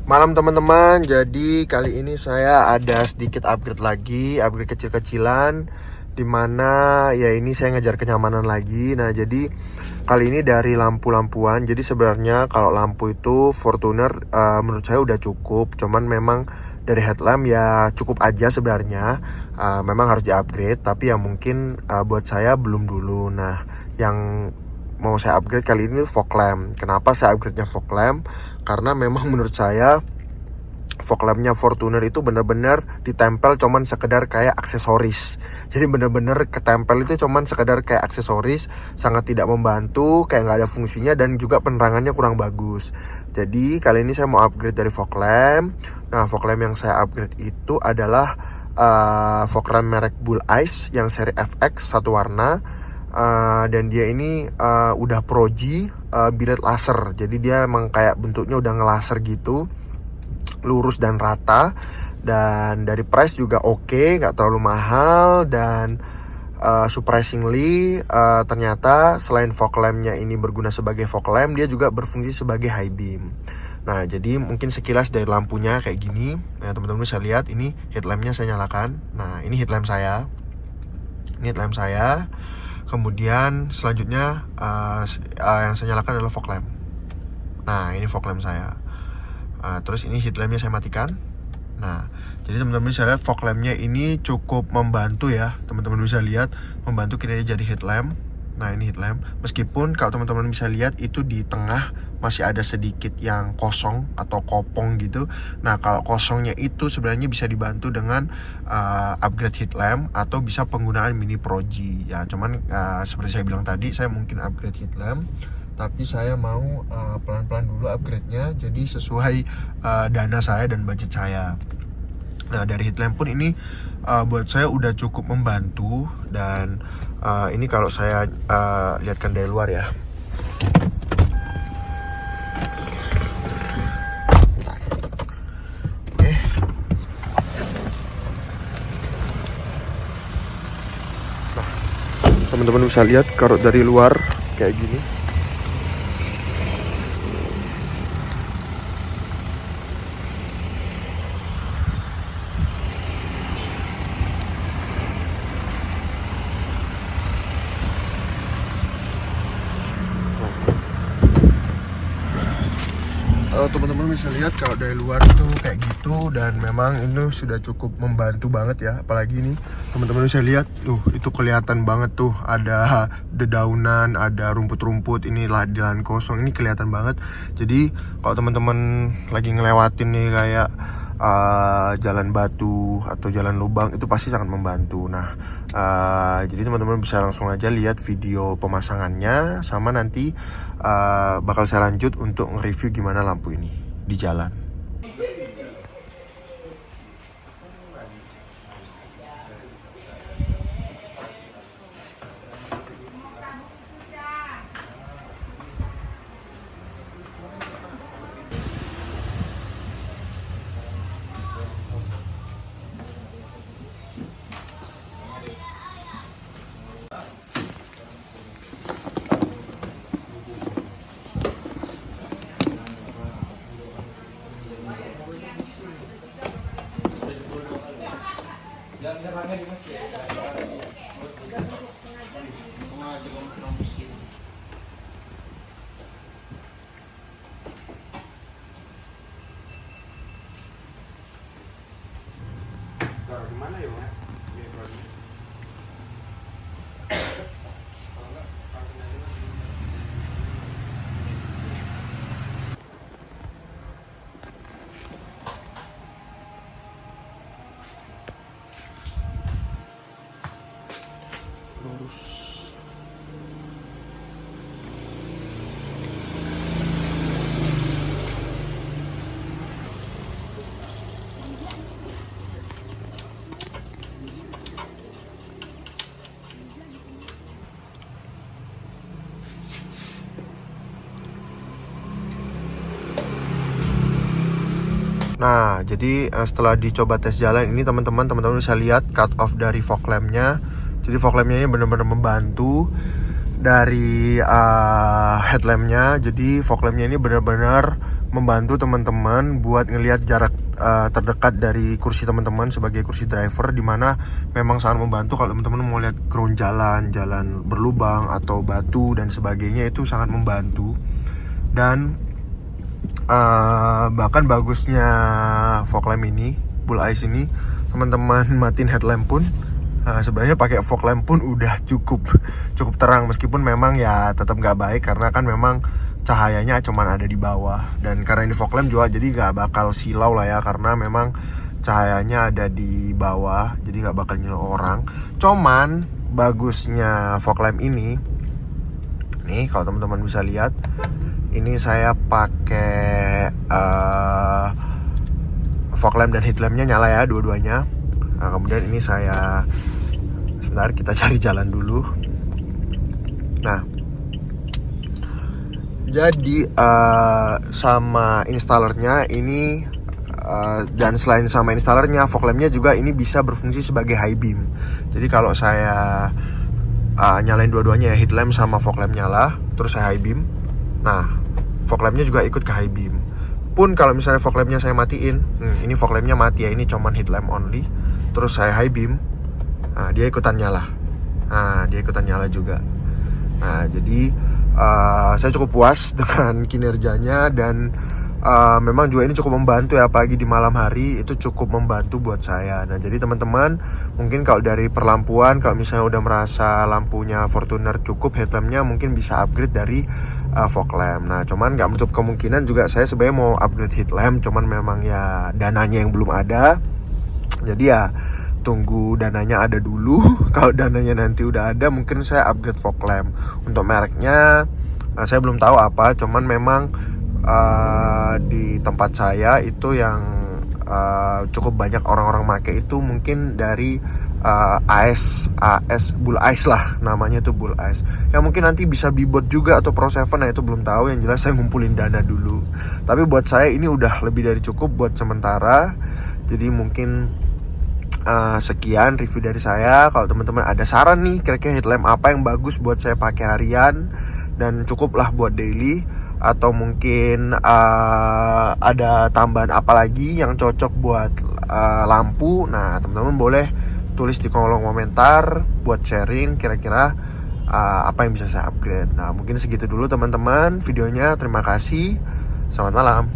Malam teman-teman, jadi kali ini saya ada sedikit upgrade lagi, upgrade kecil-kecilan, dimana ya ini saya ngejar kenyamanan lagi. Nah jadi kali ini dari lampu-lampuan. Jadi sebenarnya kalau lampu itu Fortuner menurut saya udah cukup, cuman memang dari headlamp ya cukup aja sebenarnya. Memang harus di-upgrade, tapi ya mungkin buat saya belum dulu. Nah yang mau saya upgrade kali ini fog lamp. Kenapa saya upgrade-nya fog lamp? Karena memang menurut saya fog lampnya Fortuner itu benar-benar ditempel cuman sekedar kayak aksesoris. Jadi benar-benar ketempel itu cuman sekedar kayak aksesoris, sangat tidak membantu, kayak nggak ada fungsinya dan juga penerangannya kurang bagus. Jadi kali ini saya mau upgrade dari fog lamp. Nah fog lamp yang saya upgrade itu adalah fog lamp merek Bull Eyes yang seri FX satu warna. Dan dia ini udah Pro G biled laser. Jadi dia emang kayak bentuknya udah ngelaser gitu, lurus dan rata. Dan dari price juga oke, nggak terlalu mahal. Dan surprisingly ternyata selain fog lampnya ini berguna sebagai fog lamp, dia juga berfungsi sebagai high beam. Nah jadi mungkin sekilas dari lampunya kayak gini. Nah teman-teman bisa lihat ini headlampnya saya nyalakan. Nah ini headlamp saya. Ini headlamp saya. Kemudian selanjutnya yang saya nyalakan adalah fog lamp. Nah ini fog lamp saya. Terus ini headlampnya saya matikan. Nah jadi teman-teman bisa lihat fog lampnya ini cukup membantu ya. Teman-teman bisa lihat membantu kinerja jadi headlamp. Nah ini headlamp. Meskipun kalau teman-teman bisa lihat itu di tengah masih ada sedikit yang kosong atau kopong gitu. Nah kalau kosongnya itu sebenarnya bisa dibantu dengan upgrade headlamp atau bisa penggunaan mini Pro G ya. Cuman seperti saya bilang tadi, saya mungkin upgrade headlamp, tapi saya mau pelan-pelan dulu upgrade-nya, jadi sesuai dana saya dan budget saya. Nah dari headlamp pun ini buat saya udah cukup membantu. Dan ini kalau saya lihatkan dari luar ya. Teman-teman bisa lihat kalau dari luar kayak gini. Teman-teman bisa lihat kalau dari luar itu kayak gitu. Dan memang ini sudah cukup membantu banget ya. Apalagi ini teman-teman bisa lihat tuh, itu kelihatan banget tuh ada dedaunan, ada rumput-rumput, inilah di lahan kosong, ini kelihatan banget. Jadi kalau teman-teman lagi ngelewatin nih kayak jalan batu atau jalan lubang, itu pasti sangat membantu. Nah jadi teman-teman bisa langsung aja lihat video pemasangannya, sama nanti bakal saya lanjut untuk nge-review gimana lampu ini di jalan. Gimana ya, Mas? Lurus. Nah, jadi setelah dicoba tes jalan ini teman-teman bisa lihat cut off dari fog lampnya. Jadi fog lampnya ini benar-benar membantu dari headlampnya. Jadi fog lampnya ini benar-benar membantu teman-teman buat ngelihat jarak terdekat dari kursi teman-teman sebagai kursi driver, dimana memang sangat membantu kalau teman-teman mau lihat ground jalan berlubang atau batu dan sebagainya, itu sangat membantu. Dan bahkan bagusnya fog lamp ini, Bull Eyes ini, teman-teman matiin headlamp pun sebenarnya pakai fog lamp pun udah cukup terang, meskipun memang ya tetap nggak baik karena kan memang cahayanya cuman ada di bawah. Dan karena ini fog lamp juga jadi nggak bakal silau lah ya, karena memang cahayanya ada di bawah, jadi nggak bakal nyilau orang. Cuman bagusnya fog lamp ini nih, kalau teman-teman bisa lihat, ini saya pakai fog lamp dan headlampnya nyala ya, dua-duanya. Nah, kemudian ini saya, sebentar kita cari jalan dulu. Nah, jadi sama installernya ini dan selain sama installernya, fog lampnya juga ini bisa berfungsi sebagai high beam. Jadi kalau saya nyalain dua-duanya ya, headlamp sama fog lamp nyala, terus saya high beam, nah fog lampnya juga ikut ke high beam. Pun kalau misalnya fog lampnya saya matiin, ini fog lampnya mati ya, ini cuman headlamp only, terus saya high beam, nah dia ikutan nyala, juga. Nah jadi saya cukup puas dengan kinerjanya, dan memang juga ini cukup membantu ya, apalagi di malam hari itu cukup membantu buat saya. Nah jadi teman-teman, mungkin kalau dari perlampuan, kalau misalnya udah merasa lampunya Fortuner cukup, headlampnya mungkin bisa upgrade dari fog lamp. Nah cuman nggak menutup kemungkinan juga saya sebenarnya mau upgrade headlamp, cuman memang ya dananya yang belum ada. Jadi ya tunggu dananya ada dulu. Kalau dananya nanti udah ada, mungkin saya upgrade fog lamp. Untuk mereknya saya belum tahu apa, cuman memang di tempat saya itu yang cukup banyak orang-orang make itu mungkin dari AS Bull Eyes lah, namanya itu Bull Eyes. Ya mungkin nanti bisa Bibot juga atau Pro 7, nah itu belum tahu. Yang jelas saya ngumpulin dana dulu. Tapi buat saya ini udah lebih dari cukup buat sementara. Jadi mungkin sekian review dari saya. Kalau teman-teman ada saran nih, kira-kira headlamp apa yang bagus buat saya pakai harian dan cukup lah buat daily, atau mungkin ada tambahan apa lagi yang cocok buat lampu, nah teman-teman boleh tulis di kolom komentar buat sharing kira-kira apa yang bisa saya upgrade. Nah mungkin segitu dulu teman-teman videonya. Terima kasih, selamat malam.